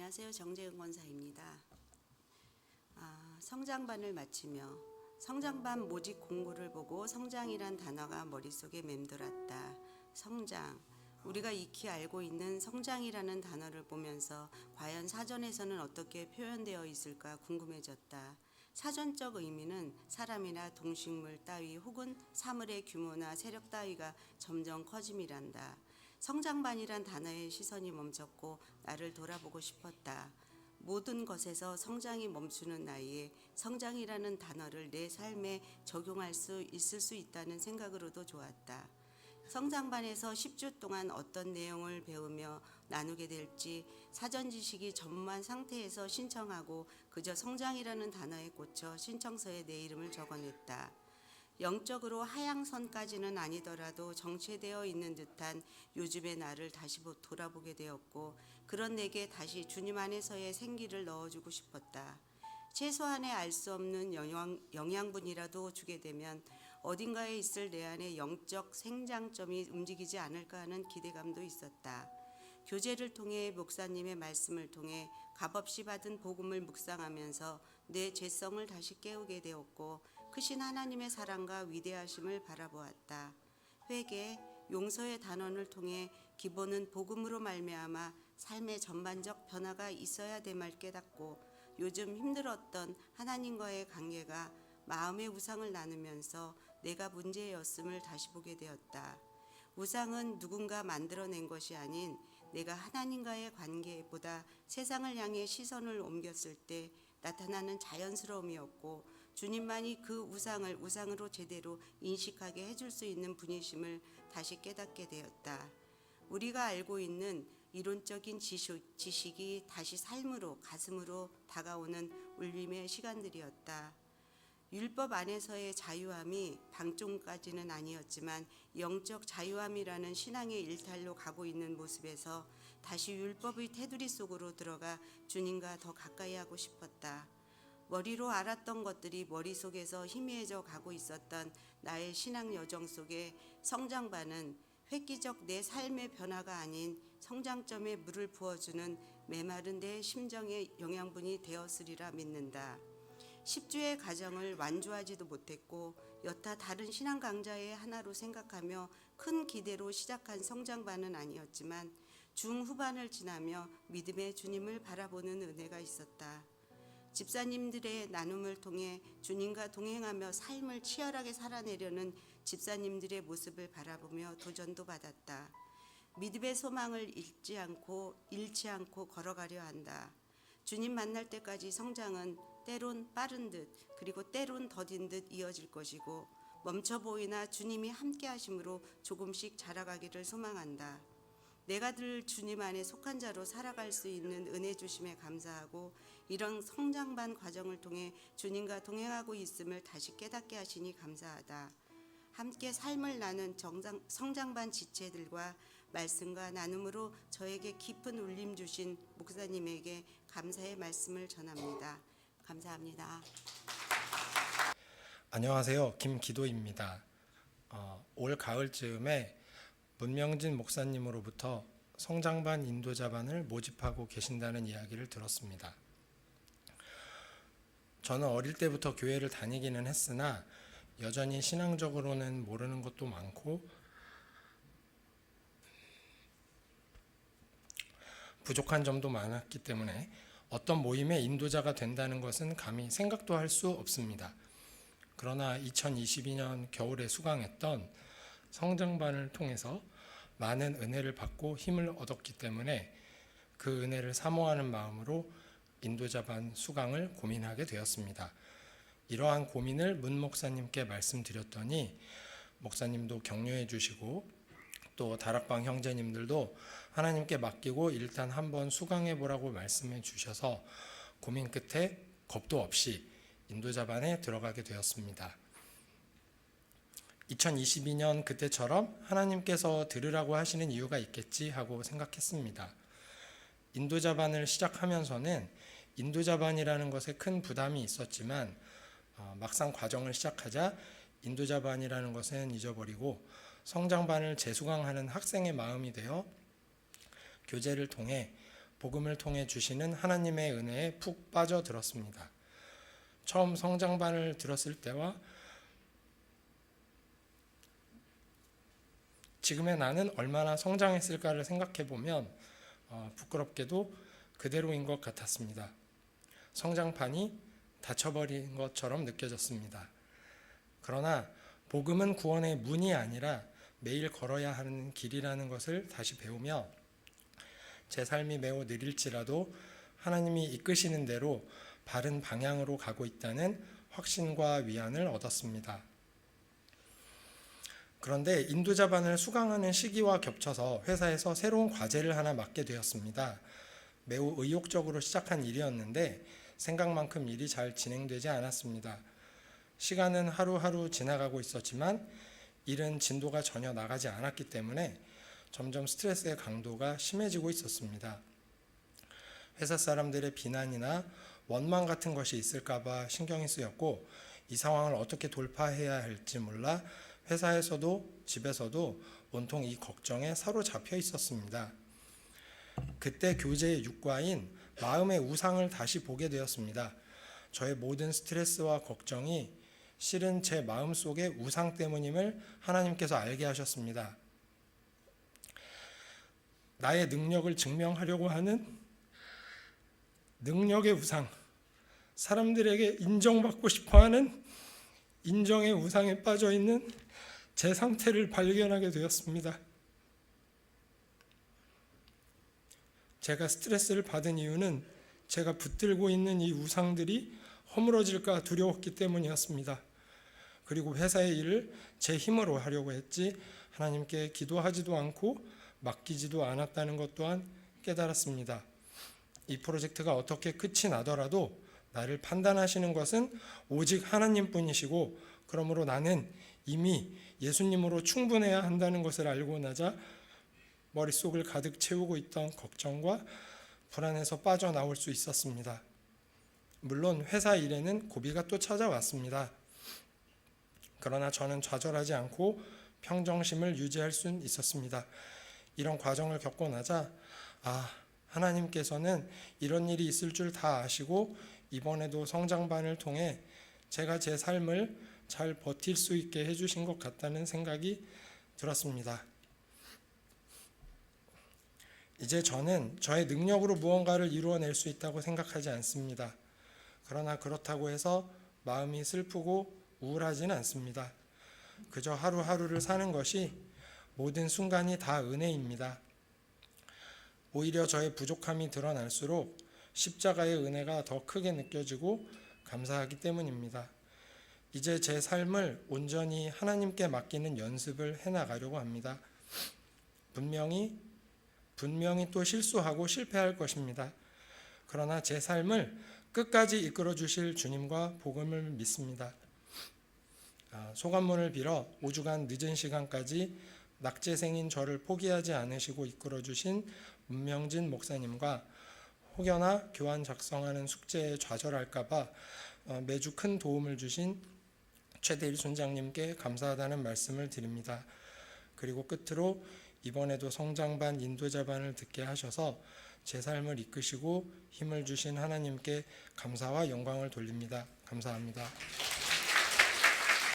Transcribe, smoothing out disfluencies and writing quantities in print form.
안녕하세요. 정재은 권사입니다. 성장반을 마치며 성장반 모집 공고를 보고 성장이란 단어가 머릿속에 맴돌았다. 성장, 우리가 익히 알고 있는 성장이라는 단어를 보면서 과연 사전에서는 어떻게 표현되어 있을까 궁금해졌다. 사전적 의미는 사람이나 동식물 따위 혹은 사물의 규모나 세력 따위가 점점 커짐이란다. 성장반이란 단어에 시선이 멈췄고 나를 돌아보고 싶었다. 모든 것에서 성장이 멈추는 나이에 성장이라는 단어를 내 삶에 적용할 수 있을 수 있다는 생각으로도 좋았다. 성장반에서 10주 동안 어떤 내용을 배우며 나누게 될지 사전 지식이 전무한 상태에서 신청하고 그저 성장이라는 단어에 꽂혀 신청서에 내 이름을 적어냈다. 영적으로 하향선까지는 아니더라도 정체되어 있는 듯한 요즘의 나를 다시 돌아보게 되었고, 그런 내게 다시 주님 안에서의 생기를 넣어주고 싶었다. 최소한의 알 수 없는 영양분이라도 주게 되면 어딘가에 있을 내 안의 영적 생장점이 움직이지 않을까 하는 기대감도 있었다. 교제를 통해 목사님의 말씀을 통해 값없이 받은 복음을 묵상하면서 내 죄성을 다시 깨우게 되었고, 크신 하나님의 사랑과 위대하심을 바라보았다. 회개, 용서의 단원을 통해 기본은 복음으로 말미암아 삶의 전반적 변화가 있어야 됨을 깨닫고, 요즘 힘들었던 하나님과의 관계가 마음의 우상을 나누면서 내가 문제였음을 다시 보게 되었다. 우상은 누군가 만들어낸 것이 아닌 내가 하나님과의 관계보다 세상을 향해 시선을 옮겼을 때 나타나는 자연스러움이었고, 주님만이 그 우상을 우상으로 제대로 인식하게 해줄 수 있는 분이심을 다시 깨닫게 되었다. 우리가 알고 있는 이론적인 지식이 다시 삶으로, 가슴으로 다가오는 울림의 시간들이었다. 율법 안에서의 자유함이 방종까지는 아니었지만 영적 자유함이라는 신앙의 일탈로 가고 있는 모습에서 다시 율법의 테두리 속으로 들어가 주님과 더 가까이 하고 싶었다. 머리로 알았던 것들이 머릿속에서 희미해져 가고 있었던 나의 신앙 여정 속에 성장반은 획기적 내 삶의 변화가 아닌 성장점에 물을 부어주는 메마른 내 심정의 영양분이 되었으리라 믿는다. 10주의 가정을 완주하지도 못했고 여타 다른 신앙 강자의 하나로 생각하며 큰 기대로 시작한 성장반은 아니었지만 중후반을 지나며 믿음의 주님을 바라보는 은혜가 있었다. 집사님들의 나눔을 통해 주님과 동행하며 삶을 치열하게 살아내려는 집사님들의 모습을 바라보며 도전도 받았다. 믿음의 소망을 잃지 않고 걸어가려 한다. 주님 만날 때까지 성장은 때론 빠른 듯 그리고 때론 더딘 듯 이어질 것이고, 멈춰 보이나 주님이 함께 하심으로 조금씩 자라가기를 소망한다. 내가 늘 주님 안에 속한 자로 살아갈 수 있는 은혜 주심에 감사하고, 이런 성장반 과정을 통해 주님과 동행하고 있음을 다시 깨닫게 하시니 감사하다. 함께 삶을 나눈 성장반 지체들과 말씀과 나눔으로 저에게 깊은 울림 주신 목사님에게 감사의 말씀을 전합니다. 감사합니다. 안녕하세요. 김기도입니다. 올 가을쯤에 문명진 목사님으로부터 성장반 인도자반을 모집하고 계신다는 이야기를 들었습니다. 저는 어릴 때부터 교회를 다니기는 했으나 여전히 신앙적으로는 모르는 것도 많고 부족한 점도 많았기 때문에 어떤 모임의 인도자가 된다는 것은 감히 생각도 할 수 없습니다. 그러나 2022년 겨울에 수강했던 성장반을 통해서 많은 은혜를 받고 힘을 얻었기 때문에 그 은혜를 사모하는 마음으로 인도자반 수강을 고민하게 되었습니다. 이러한 고민을 문 목사님께 말씀드렸더니 목사님도 격려해 주시고 또 다락방 형제님들도 하나님께 맡기고 일단 한번 수강해 보라고 말씀해 주셔서 고민 끝에 겁도 없이 인도자반에 들어가게 되었습니다. 2022년 그때처럼 하나님께서 들으라고 하시는 이유가 있겠지 하고 생각했습니다. 인도자반을 시작하면서는 인도자반이라는 것에 큰 부담이 있었지만 막상 과정을 시작하자 인도자반이라는 것은 잊어버리고 성장반을 재수강하는 학생의 마음이 되어 교제를 통해 복음을 통해 주시는 하나님의 은혜에 푹 빠져들었습니다. 처음 성장반을 들었을 때와 지금의 나는 얼마나 성장했을까를 생각해 보면 부끄럽게도 그대로인 것 같았습니다. 성장판이 닫혀버린 것처럼 느껴졌습니다. 그러나 복음은 구원의 문이 아니라 매일 걸어야 하는 길이라는 것을 다시 배우며 제 삶이 매우 느릴지라도 하나님이 이끄시는 대로 바른 방향으로 가고 있다는 확신과 위안을 얻었습니다. 그런데 인도자반을 수강하는 시기와 겹쳐서 회사에서 새로운 과제를 하나 맡게 되었습니다. 매우 의욕적으로 시작한 일이었는데 생각만큼 일이 잘 진행되지 않았습니다. 시간은 하루하루 지나가고 있었지만 일은 진도가 전혀 나가지 않았기 때문에 점점 스트레스의 강도가 심해지고 있었습니다. 회사 사람들의 비난이나 원망 같은 것이 있을까봐 신경이 쓰였고 이 상황을 어떻게 돌파해야 할지 몰라 회사에서도 집에서도 온통 이 걱정에 사로잡혀 있었습니다. 그때 교제의 육과인 마음의 우상을 다시 보게 되었습니다. 저의 모든 스트레스와 걱정이 실은 제 마음속의 우상 때문임을 하나님께서 알게 하셨습니다. 나의 능력을 증명하려고 하는 능력의 우상, 사람들에게 인정받고 싶어하는 인정의 우상에 빠져있는 제 상태를 발견하게 되었습니다. 제가 스트레스를 받은 이유는 제가 붙들고 있는 이 우상들이 허물어질까 두려웠기 때문이었습니다. 그리고 회사의 일을 제 힘으로 하려고 했지 하나님께 기도하지도 않고 맡기지도 않았다는 것 또한 깨달았습니다. 이 프로젝트가 어떻게 끝이 나더라도 나를 판단하시는 것은 오직 하나님뿐이시고 그러므로 나는 이미 예수님으로 충분해야 한다는 것을 알고 나자 머릿속을 가득 채우고 있던 걱정과 불안에서 빠져나올 수 있었습니다. 물론 회사 일에는 고비가 또 찾아왔습니다. 그러나 저는 좌절하지 않고 평정심을 유지할 수 있었습니다. 이런 과정을 겪고 나자 하나님께서는 이런 일이 있을 줄 다 아시고 이번에도 성장반을 통해 제가 제 삶을 잘 버틸 수 있게 해주신 것 같다는 생각이 들었습니다. 이제 저는 저의 능력으로 무언가를 이루어낼 수 있다고 생각하지 않습니다. 그러나 그렇다고 해서 마음이 슬프고 우울하지는 않습니다. 그저 하루하루를 사는 것이 모든 순간이 다 은혜입니다. 오히려 저의 부족함이 드러날수록 십자가의 은혜가 더 크게 느껴지고 감사하기 때문입니다. 이제 제 삶을 온전히 하나님께 맡기는 연습을 해나가려고 합니다. 분명히 또 실수하고 실패할 것입니다. 그러나 제 삶을 끝까지 이끌어 주실 주님과 복음을 믿습니다. 소감문을 빌어 5주간 늦은 시간까지 낙제생인 저를 포기하지 않으시고 이끌어 주신 문명진 목사님과 혹여나 교환 작성하는 숙제에 좌절할까봐 매주 큰 도움을 주신 최대일 순장님께 감사하다는 말씀을 드립니다. 그리고 끝으로 이번에도 성장반 인도자반을 듣게 하셔서 제 삶을 이끄시고 힘을 주신 하나님께 감사와 영광을 돌립니다. 감사합니다.